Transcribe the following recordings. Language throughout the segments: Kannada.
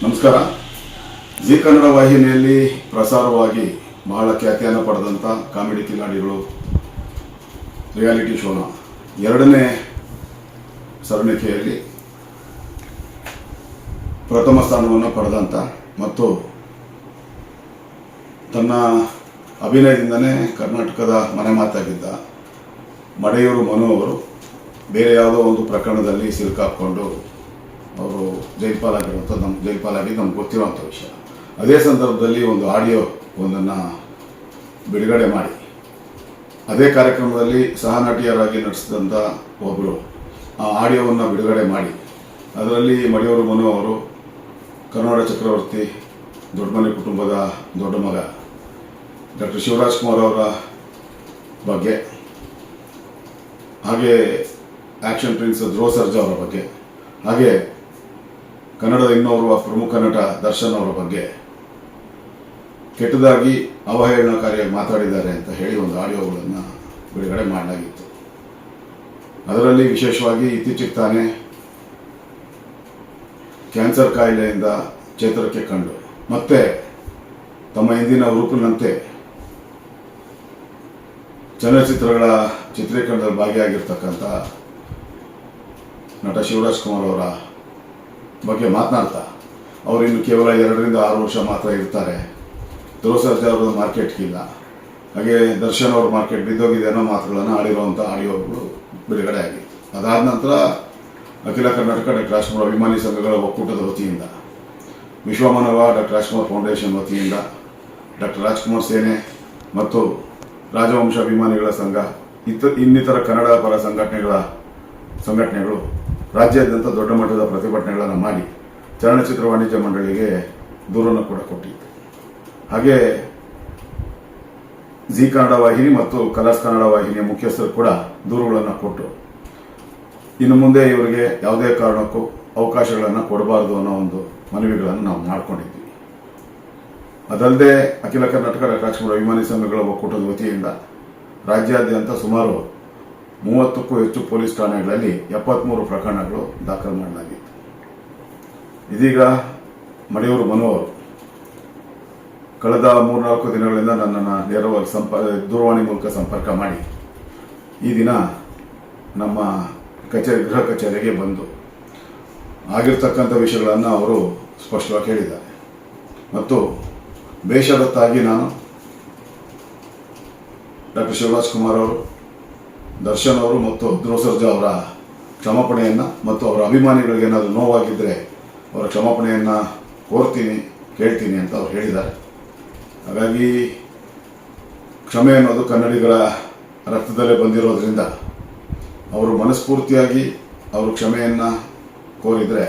ನಮಸ್ಕಾರ. ಜಿ ಕನ್ನಡ ವಾಹಿನಿಯಲ್ಲಿ ಪ್ರಸಾರವಾಗಿ ಬಹಳ ಖ್ಯಾತಿಯನ್ನು ಪಡೆದಂಥ ಕಾಮಿಡಿ ಕಿಲಾಡಿಗಳು ರಿಯಾಲಿಟಿ ಶೋನ ಎರಡನೇ ಸರಣಿಕೆಯಲ್ಲಿ ಪ್ರಥಮ ಸ್ಥಾನವನ್ನು ಪಡೆದಂಥ ಮತ್ತು ತನ್ನ ಅಭಿನಯದಿಂದನೇ ಕರ್ನಾಟಕದ ಮನೆ ಮಾತಾಗಿದ್ದ ಮಡೆಯೂರು ಮನು ಅವರು ಬೇರೆ ಯಾವುದೋ ಒಂದು ಪ್ರಕರಣದಲ್ಲಿ ಸಿಲುಕಾಕೊಂಡು ಅವರು ಜೈಲ್ಪಾಲಾಗಿರುವಂಥದ್ದು ನಮ್ಗೆ ಗೊತ್ತಿರುವಂಥ ವಿಷಯ. ಅದೇ ಸಂದರ್ಭದಲ್ಲಿ ಒಂದು ಆಡಿಯೋ ಒಂದನ್ನು ಬಿಡುಗಡೆ ಮಾಡಿ ಅದೇ ಕಾರ್ಯಕ್ರಮದಲ್ಲಿ ಸಹನಟಿಯರಾಗಿ ನಡೆಸಿದಂಥ ಒಬ್ಬರು ಆ ಆಡಿಯೋವನ್ನು ಬಿಡುಗಡೆ ಮಾಡಿ ಅದರಲ್ಲಿ ಮಡೆಯೂರು ಮನು ಅವರು ಕನ್ನಡ ಚಕ್ರವರ್ತಿ ದೊಡ್ಡಮನೆ ಕುಟುಂಬದ ದೊಡ್ಡ ಮಗ ಡಾಕ್ಟರ್ ಶಿವರಾಜ್ಕುಮಾರ್ ಅವರ ಬಗ್ಗೆ, ಹಾಗೆ ಆ್ಯಕ್ಷನ್ ಪ್ರಿನ್ಸ್ ಧ್ರುವ ಸರ್ಜಾ ಅವರ ಬಗ್ಗೆ, ಹಾಗೆ ಕನ್ನಡದ ಇನ್ನೋರ್ವ ಪ್ರಮುಖ ನಟ ದರ್ಶನ್ ಅವರ ಬಗ್ಗೆ ಕೆಟ್ಟದಾಗಿ ಅವಹೇಳನಕಾರಿಯಾಗಿ ಮಾತಾಡಿದ್ದಾರೆ ಅಂತ ಹೇಳಿ ಒಂದು ಆಡಿಯೋಗಳನ್ನು ಬಿಡುಗಡೆ ಮಾಡಲಾಗಿತ್ತು. ಅದರಲ್ಲಿ ವಿಶೇಷವಾಗಿ ಇತ್ತೀಚೆಗೆ ತಾನೇ ಕ್ಯಾನ್ಸರ್ ಕಾಯಿಲೆಯಿಂದ ಚೇತರಿಕೆ ಕಂಡು ಮತ್ತೆ ತಮ್ಮ ಹಿಂದಿನ ರೂಪಿನಂತೆ ಚಲನಚಿತ್ರಗಳ ಚಿತ್ರೀಕರಣದಲ್ಲಿ ಭಾಗಿಯಾಗಿರ್ತಕ್ಕಂಥ ನಟ ಶಿವರಾಜ್ಕುಮಾರ್ ಅವರ ಬಗ್ಗೆ ಮಾತನಾಡ್ತಾ ಅವರು ಇನ್ನು ಕೇವಲ 2 ರಿಂದ 6 ವರ್ಷ ಮಾತ್ರ ಇರ್ತಾರೆ, ಧ್ರುವ ಸರ್ಜಾ ಅವರ ಮಾರ್ಕೆಟ್ಗಿಲ್ಲ, ಹಾಗೆ ದರ್ಶನ್ ಅವ್ರ ಮಾರ್ಕೆಟ್ ಬಿದ್ದೋಗಿದೆ ಅನ್ನೋ ಮಾತುಗಳನ್ನು ಆಡಿರುವಂಥ ಆಡಿಯೋಗಳು ಬಿಡುಗಡೆ ಆಗಿತ್ತು. ಅದಾದ ನಂತರ ಅಖಿಲ ಕರ್ನಾಟಕ ಡಾಕ್ಟರ್ ರಾಜ್ಕುಮಾರ್ ಅಭಿಮಾನಿ ಸಂಘಗಳ ಒಕ್ಕೂಟದ ವತಿಯಿಂದ, ವಿಶ್ವಮಾನವ ಡಾಕ್ಟರ್ ರಾಜ್ಕುಮಾರ್ ಫೌಂಡೇಶನ್ ವತಿಯಿಂದ, ಡಾಕ್ಟರ್ ರಾಜ್ಕುಮಾರ್ ಸೇನೆ ಮತ್ತು ರಾಜವಂಶ ಅಭಿಮಾನಿಗಳ ಸಂಘ ಇನ್ನಿತರ ಕನ್ನಡ ಪರ ಸಂಘಟನೆಗಳು ರಾಜ್ಯಾದ್ಯಂತ ದೊಡ್ಡ ಮಟ್ಟದ ಪ್ರತಿಭಟನೆಗಳನ್ನು ಮಾಡಿ ಚಲನಚಿತ್ರ ವಾಣಿಜ್ಯ ಮಂಡಳಿಗೆ ದೂರನ್ನು ಕೂಡ ಕೊಟ್ಟಿತ್ತು. ಹಾಗೆ ಜಿ ಕನ್ನಡ ವಾಹಿನಿ ಮತ್ತು ಕಲರ್ಸ್ ಕನ್ನಡ ವಾಹಿನಿಯ ಮುಖ್ಯಸ್ಥರು ಕೂಡ ದೂರುಗಳನ್ನು ಕೊಟ್ಟು ಇನ್ನು ಮುಂದೆ ಇವರಿಗೆ ಯಾವುದೇ ಕಾರಣಕ್ಕೂ ಅವಕಾಶಗಳನ್ನು ಕೊಡಬಾರದು ಅನ್ನೋ ಒಂದು ಮನವಿಗಳನ್ನು ನಾವು ಮಾಡಿಕೊಂಡಿದ್ವಿ. ಅದಲ್ಲದೆ ಅಖಿಲ ಕರ್ನಾಟಕ ಡಾಕ್ಟರ್ ರಾಜ್ಕುಮಾರ್ ಅಭಿಮಾನಿ ಸಂಘಗಳ ಒಕ್ಕೂಟದ ವತಿಯಿಂದ ರಾಜ್ಯಾದ್ಯಂತ ಸುಮಾರು 30ಕ್ಕೂ ಹೆಚ್ಚು ಪೊಲೀಸ್ ಠಾಣೆಗಳಲ್ಲಿ 73 ಪ್ರಕರಣಗಳು ದಾಖಲು ಮಾಡಲಾಗಿತ್ತು. ಇದೀಗ ಮಡೆಯೂರು ಮನು ಅವರು ಕಳೆದ 3-4 ದಿನಗಳಿಂದ ನನ್ನನ್ನು ನೇರವಾಗಿ ದೂರವಾಣಿ ಮೂಲಕ ಸಂಪರ್ಕ ಮಾಡಿ ಈ ದಿನ ನಮ್ಮ ಗೃಹ ಕಚೇರಿಗೆ ಬಂದು ಆಗಿರ್ತಕ್ಕಂಥ ವಿಷಯಗಳನ್ನು ಅವರು ಸ್ಪಷ್ಟವಾಗಿ ಹೇಳಿದ್ದಾರೆ ಮತ್ತು ಬೇಷರತ್ತಾಗಿ ನಾನು ಡಾಕ್ಟರ್ ಶಿವರಾಜ್ಕುಮಾರ್ ಅವರು, ದರ್ಶನ್ ಅವರು ಮತ್ತು ಧ್ರುವ ಸರ್ಜಾ ಅವರ ಕ್ಷಮಾಪಣೆಯನ್ನು ಮತ್ತು ಅವರ ಅಭಿಮಾನಿಗಳಿಗೆ ಏನಾದರೂ ನೋವಾಗಿದ್ದರೆ ಅವರ ಕ್ಷಮಾಪಣೆಯನ್ನು ಕೇಳ್ತೀನಿ ಅಂತ ಅವ್ರು ಹೇಳಿದ್ದಾರೆ. ಹಾಗಾಗಿ ಕ್ಷಮೆ ಅನ್ನೋದು ಕನ್ನಡಿಗರ ರಕ್ತದಲ್ಲೇ ಬಂದಿರೋದ್ರಿಂದ ಅವರು ಮನಸ್ಫೂರ್ತಿಯಾಗಿ ಅವರು ಕ್ಷಮೆಯನ್ನು ಕೋರಿದರೆ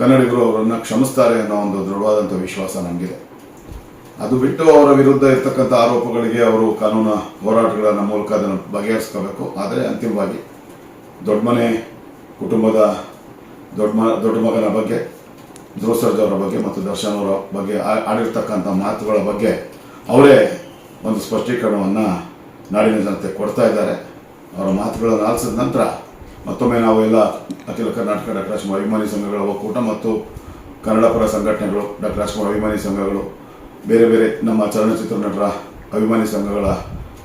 ಕನ್ನಡಿಗರು ಅವರನ್ನು ಕ್ಷಮಿಸ್ತಾರೆ ಅನ್ನೋ ಒಂದು ದೃಢವಾದಂಥ ವಿಶ್ವಾಸ ನಮಗಿದೆ. ಅದು ಬಿಟ್ಟು ಅವರ ವಿರುದ್ಧ ಇರ್ತಕ್ಕಂಥ ಆರೋಪಗಳಿಗೆ ಅವರು ಕಾನೂನು ಹೋರಾಟಗಳ ಮೂಲಕ ಅದನ್ನು ಬಗೆಹರಿಸ್ಕೋಬೇಕು. ಆದರೆ ಅಂತಿಮವಾಗಿ ದೊಡ್ಡಮನೆ ಕುಟುಂಬದ ದೊಡ್ಡ ಮಗನ ಬಗ್ಗೆ, ಧ್ರುವ ಸರ್ಜಾ ಅವರ ಬಗ್ಗೆ ಮತ್ತು ದರ್ಶನ್ ಅವರ ಬಗ್ಗೆ ಆಡಿರ್ತಕ್ಕಂಥ ಮಾತುಗಳ ಬಗ್ಗೆ ಅವರೇ ಒಂದು ಸ್ಪಷ್ಟೀಕರಣವನ್ನು ನಾಡಿನ ಜನತೆ ಕೊಡ್ತಾ ಇದ್ದಾರೆ. ಅವರ ಮಾತುಗಳನ್ನು ಆಲಿಸಿದ ನಂತರ ಮತ್ತೊಮ್ಮೆ ನಾವು ಎಲ್ಲ ಅಖಿಲ ಕರ್ನಾಟಕ ಡಾಕ್ಟರ್ ರಾಜ್ಕುಮಾರ್ ಅಭಿಮಾನಿ ಸಂಘಗಳ ಒಕ್ಕೂಟ ಮತ್ತು ಕನ್ನಡ ಪರ ಸಂಘಟನೆಗಳು, ಡಾಕ್ಟರ್ ರಾಜ್ಕುಮಾರ್ ಅಭಿಮಾನಿ ಸಂಘಗಳು, ಬೇರೆ ಬೇರೆ ನಮ್ಮ ಚಲನಚಿತ್ರ ನಟರ ಅಭಿಮಾನಿ ಸಂಘಗಳ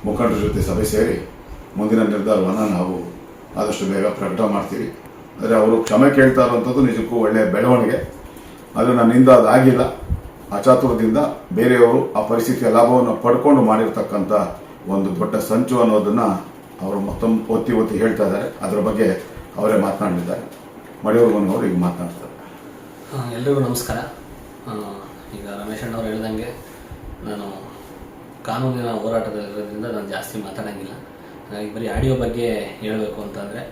ಮುಖಂಡರ ಜೊತೆ ಸಭೆ ಸೇರಿ ಮುಂದಿನ ನಿರ್ಧಾರವನ್ನು ನಾವು ಆದಷ್ಟು ಬೇಗ ಪ್ರಕಟ ಮಾಡ್ತೀವಿ. ಆದರೆ ಅವರು ಕ್ಷಮೆ ಕೇಳ್ತಾ ಇರುವಂಥದ್ದು ನಿಜಕ್ಕೂ ಒಳ್ಳೆಯ ಬೆಳವಣಿಗೆ. ಆದರೆ ನನ್ನಿಂದ ಅದಾಗಿಲ್ಲ, ಅಚಾತುರದಿಂದ ಬೇರೆಯವರು ಆ ಪರಿಸ್ಥಿತಿಯ ಲಾಭವನ್ನು ಪಡ್ಕೊಂಡು ಮಾಡಿರ್ತಕ್ಕಂಥ ಒಂದು ದೊಡ್ಡ ಸಂಚು ಅನ್ನೋದನ್ನು ಅವರು ಮತ್ತೊಮ್ಮೆ ಒತ್ತಿ ಹೇಳ್ತಾ ಇದ್ದಾರೆ. ಅದರ ಬಗ್ಗೆ ಅವರೇ ಮಾತನಾಡಲಿದ್ದಾರೆ. ಮಡೆಯೂರು ಮನು ಅವರು ಈಗ ಮಾತನಾಡ್ತಾರೆ. ಎಲ್ರಿಗೂ ನಮಸ್ಕಾರ. ಈಗ ರಮೇಶ್ ಅಣ್ಣವ್ರು ಹೇಳ್ದಂಗೆ ನಾನು ಕಾನೂನಿನ ಹೋರಾಟದಲ್ಲಿರೋದ್ರಿಂದ ನಾನು ಜಾಸ್ತಿ ಮಾತಾಡೋಂಗಿಲ್ಲ. ಹಾಗಾಗಿ ಬರೀ ಆಡಿಯೋ ಬಗ್ಗೆ ಹೇಳಬೇಕು ಅಂತಂದರೆ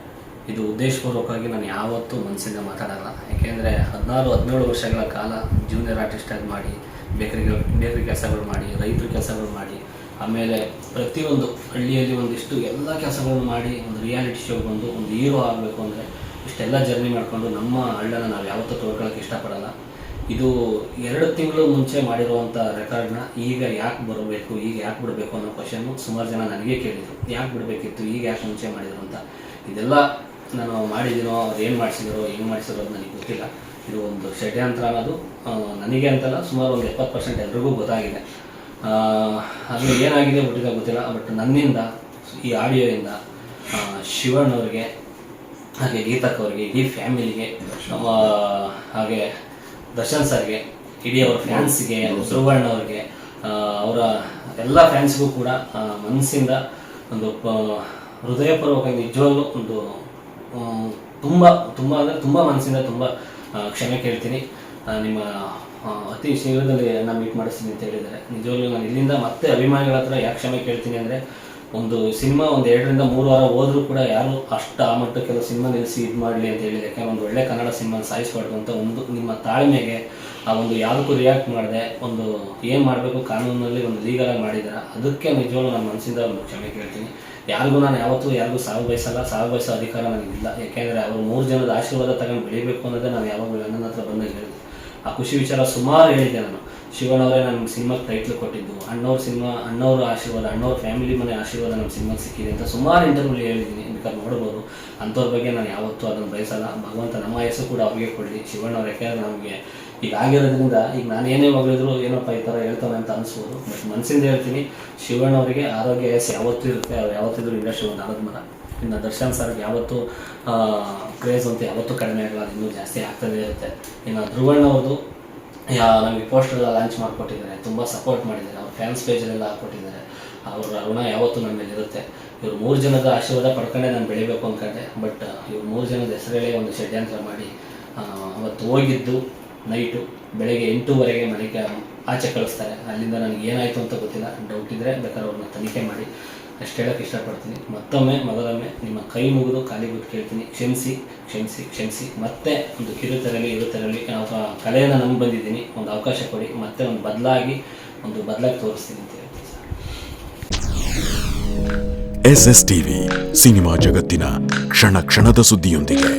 ಇದು ಉದ್ದೇಶಪೂರ್ವಕವಾಗಿ ನಾನು ಯಾವತ್ತೂ ಮನಸ್ಸಿಂದ ಮಾತಾಡಲ್ಲ. ಯಾಕೆಂದರೆ 16-17 ವರ್ಷಗಳ ಕಾಲ ಜೂನಿಯರ್ ಆರ್ಟಿಸ್ಟಾಗಿ ಮಾಡಿ ಬೇಕರಿ ಕೆಲಸಗಳು ಮಾಡಿ, ರೈತರ ಕೆಲಸಗಳು ಮಾಡಿ, ಆಮೇಲೆ ಪ್ರತಿಯೊಂದು ಹಳ್ಳಿಯಲ್ಲಿ ಒಂದಿಷ್ಟು ಎಲ್ಲ ಕೆಲಸಗಳನ್ನು ಮಾಡಿ ಒಂದು ರಿಯಾಲಿಟಿ ಶೋ ಬಂದು ಒಂದು ಹೀರೋ ಆಗಬೇಕು ಅಂದರೆ ಇಷ್ಟೆಲ್ಲ ಜರ್ನಿ ಮಾಡಿಕೊಂಡು ನಮ್ಮ ಹಳ್ಳನ ನಾವು ಯಾವತ್ತೂ ತೋರ್ಕೊಳ್ಳೋಕ್ಕೆ ಇಷ್ಟಪಡಲ್ಲ. ಇದು 2 ತಿಂಗಳು ಮುಂಚೆ ಮಾಡಿರುವಂಥ ರೆಕಾರ್ಡ್ನ ಈಗ ಯಾಕೆ ಬರಬೇಕು, ಈಗ ಯಾಕೆ ಬಿಡಬೇಕು ಅನ್ನೋ ಕ್ವಶನ್ನು ಸುಮಾರು ಜನ ನನಗೆ ಕೇಳಿದರು. ಯಾಕೆ ಬಿಡಬೇಕಿತ್ತು, ಈಗ ಯಾಕೆ ಮುಂಚೆ ಮಾಡಿದ್ರು ಅಂತ. ಇದೆಲ್ಲ ನಾನು ಮಾಡಿದ್ದೀನೋ ಅವ್ರು ಏನು ಮಾಡಿಸಿದಾರೋ ಹೆಂಗೆ ಮಾಡಿಸಿರೋ ಅದು ನನಗೆ ಗೊತ್ತಿಲ್ಲ. ಇದು ಒಂದು ಷಡ್ಯಂತ್ರ ಅನ್ನೋದು ನನಗೆ ಅಂತಲ್ಲ, ಸುಮಾರು ಒಂದು 70% ಎಲ್ರಿಗೂ ಗೊತ್ತಾಗಿದೆ. ಅದು ಏನಾಗಿದೆ ಬಿಟ್ಟಿಲ್ಲ ಗೊತ್ತಿಲ್ಲ. ಬಟ್ ನನ್ನಿಂದ ಈ ಆಡಿಯೋಯಿಂದ ಶಿವಣ್ಣವ್ರಿಗೆ, ಹಾಗೆ ಗೀತಕ್ಕವ್ರಿಗೆ, ಇಡೀ ಫ್ಯಾಮಿಲಿಗೆ, ಹಾಗೆ ದರ್ಶನ್ ಸರ್ಗೆ, ಇಡೀ ಅವ್ರ ಫ್ಯಾನ್ಸ್ಗೆ, ಧ್ರುವಣ್ಣವ್ರಿಗೆ, ಅವರ ಎಲ್ಲ ಫ್ಯಾನ್ಸ್ಗೂ ಕೂಡ ಮನಸ್ಸಿಂದ ಒಂದು ಹೃದಯಪೂರ್ವಕ ನಿಜವಾಗ್ಲೂ ಒಂದು ತುಂಬ ತುಂಬ ಅಂದರೆ ತುಂಬ ಮನಸ್ಸಿಂದ ತುಂಬ ಕ್ಷಮೆ ಕೇಳ್ತೀನಿ. ನಿಮ್ಮ ಅತಿ ಶೀಘ್ರದಲ್ಲಿ ನಾನು ಮೀಟ್ ಮಾಡಿಸ್ತೀನಿ ಅಂತ ಹೇಳಿದ್ದಾರೆ. ನಿಜವಾಗ್ಲೂ ನಾನು ಇಲ್ಲಿಂದ ಮತ್ತೆ ಅಭಿಮಾನಿಗಳ ಹತ್ರ ಯಾಕೆ ಕ್ಷಮೆ ಕೇಳ್ತೀನಿ ಅಂದರೆ, ಒಂದು ಸಿನಿಮಾ ಒಂದು 2 ರಿಂದ 3 ವಾರ ಹೋದರೂ ಕೂಡ ಯಾರು ಅಷ್ಟು ಆ ಮಟ್ಟಕ್ಕೆಲ್ಲ ಸಿನಿಮಾ ನಿಲ್ಲಿಸಿ ಇದು ಮಾಡಲಿ ಅಂತ ಹೇಳಿದೆ. ಯಾಕೆಂದರೆ ಒಂದು ಒಳ್ಳೆ ಕನ್ನಡ ಸಿನಿಮಾ ಸಾಯಿಸ್ಬಾರ್ದು ಅಂತ ಒಂದು ನಿಮ್ಮ ತಾಳ್ಮೆಗೆ ಆ ಒಂದು ಯಾವುದಕ್ಕೂ ರಿಯಾಕ್ಟ್ ಮಾಡಿದೆ, ಒಂದು ಏನು ಮಾಡಬೇಕು ಕಾನೂನಲ್ಲಿ ಒಂದು ಲೀಗಲಾಗಿ ಮಾಡಿದ್ದಾರೆ. ಅದಕ್ಕೆ ನಿಜವಾಗ್ಲೂ ನನ್ನ ಮನಸ್ಸಿಂದ ಒಂದು ಕ್ಷಮೆ ಕೇಳ್ತೀನಿ. ಯಾರಿಗೂ ನಾನು ಯಾವತ್ತೂ ಯಾರಿಗೂ ಸಾವು ಬಯಸಲ್ಲ, ಸಾವು ಬಯಸೋ ಅಧಿಕಾರ ನನಗಿಲ್ಲ. ಯಾಕೆಂದರೆ ಅವರು 3 ಜನದ ಆಶೀರ್ವಾದ ತಗೊಂಡು ಬೆಳಿಬೇಕು ಅನ್ನೋದೇ ನಾನು ಯಾವಾಗಲೂ ನನ್ನ ಹತ್ರ ಬಂದಾಗ ಹೇಳಿದೆ. ಆ ಖುಷಿ ವಿಚಾರ ಸುಮಾರು ಹೇಳಿದ್ದೆ ನಾನು. ಶಿವಣ್ಣವರೇ ನನಗೆ ಸಿನಿಮಾಗೆ ಟೈಟ್ಲ್ ಕೊಟ್ಟಿದ್ದು, ಅಣ್ಣವ್ರ ಆಶೀರ್ವಾದ, ಅಣ್ಣವ್ರ ಫ್ಯಾಮಿಲಿ ಮನೆ ಆಶೀರ್ವಾದ ನಮ್ಮ ಸಿನಿಮಾಗೆ ಸಿಕ್ಕಿದೆ ಅಂತ ಸುಮಾರು ಇಂಟರ್ವ್ಯೂಲಿ ಹೇಳಿದ್ದೀನಿ. ಬೇಕಾದ್ರೆ ನೋಡ್ಬೋದು. ಅಂಥವ್ರ ಬಗ್ಗೆ ನಾನು ಯಾವತ್ತೂ ಅದನ್ನು ಬಯಸಲ್ಲ. ಭಗವಂತ ನಮ್ಮ ವಯಸ್ಸು ಕೂಡ ಅವ್ರಿಗೆ ಕೊಡಲಿ ಶಿವಣ್ಣವ್ರು. ಯಾಕೆಂದರೆ ನಮಗೆ ಈಗ ಆಗಿರೋದ್ರಿಂದ ಈಗ ನಾನು ಏನೇ ಮಗಳಿದ್ರು ಏನಪ್ಪ ಈ ಥರ ಹೇಳ್ತಾನೆ ಅಂತ ಅನಿಸ್ಬೋದು. ಬಟ್ ಮನಸ್ಸಿಂದ ಹೇಳ್ತೀನಿ, ಶಿವಣ್ಣವರಿಗೆ ಆರೋಗ್ಯ ವಯಸ್ಸು ಯಾವತ್ತೂ ಇರುತ್ತೆ. ಅವ್ರು ಯಾವತ್ತಿದ್ರು ಇಂಡಸ್ಟ್ರಿ ಒಂದು ಆನದ ಮರ. ಇನ್ನು ದರ್ಶನ್ ಸರ್ಗೆ ಯಾವತ್ತೂ ಕ್ರೇಜ್ ಅಂತ ಯಾವತ್ತೂ ಕಡಿಮೆ ಆಗಲ್ಲ, ಅದು ಇನ್ನೂ ಜಾಸ್ತಿ ಆಗ್ತದೇ ಇರುತ್ತೆ. ಇನ್ನು ಧ್ರುವಣ್ಣವ್ರದ್ದು ನಮಗೆ ಪೋಸ್ಟರ್ ಲಾಂಚ್ ಮಾಡಿಕೊಟ್ಟಿದ್ದಾರೆ, ತುಂಬ ಸಪೋರ್ಟ್ ಮಾಡಿದ್ದಾರೆ, ಅವ್ರ ಫ್ಯಾನ್ಸ್ ಪೇಜಲ್ಲೆಲ್ಲ ಹಾಕ್ಕೊಟ್ಟಿದ್ದಾರೆ. ಅವರ ಋಣ ಯಾವತ್ತೂ ನನ್ನ ಮೇಲೆ ಇರುತ್ತೆ. ಇವ್ರು 3 ಜನದ ಆಶೀರ್ವಾದ ಪಡ್ಕೊಂಡೆ ನಾನು ಬೆಳಿಬೇಕು ಅಂದ್ಕೊಂಡೆ. ಬಟ್ ಇವ್ರು 3 ಜನದ ಹೆಸರಲ್ಲೇ ಒಂದು ಷಡ್ಯಂತ್ರ ಮಾಡಿ ಅವತ್ತು ಹೋಗಿದ್ದು ನೈಟು ಬೆಳಗ್ಗೆ 8:00 ಮನೆಗೆ ಆಚೆ ಕಳಿಸ್ತಾರೆ. ಅಲ್ಲಿಂದ ನನಗೆ ಏನಾಯಿತು ಅಂತ ಗೊತ್ತಿಲ್ಲ. ಡೌಟ್ ಇದ್ದರೆ ಬೇಕಾದ್ರೆ ಅವ್ರನ್ನ ತನಿಖೆ ಮಾಡಿ. ಅಷ್ಟು ಹೇಳೋಕ್ಕೆ ಇಷ್ಟಪಡ್ತೀನಿ. ಮೊದಲೊಮ್ಮೆ ನಿಮ್ಮ ಕೈ ಮುಗಿದು ಕಾಲಿ ಬಿಟ್ಟು ಕೇಳ್ತೀನಿ, ಕ್ಷಮಿಸಿ ಕ್ಷಮಿಸಿ ಕ್ಷಮಿಸಿ. ಮತ್ತೆ ಒಂದು ಕಿರುತೆರಲಿ ಇರುತೆರಲಿ ಕಲೆಯನ್ನು ನಂಬಿ ಬಂದಿದ್ದೀನಿ, ಒಂದು ಅವಕಾಶ ಕೊಡಿ, ಮತ್ತೆ ಒಂದು ಬದಲಾಗಿ ತೋರಿಸ್ತೀನಿ ಅಂತ ಹೇಳ್ತೀನಿ ಸರ್. SS TV ಸಿನಿಮಾ ಜಗತ್ತಿನ ಕ್ಷಣ ಕ್ಷಣದ ಸುದ್ದಿಯೊಂದಿಗೆ.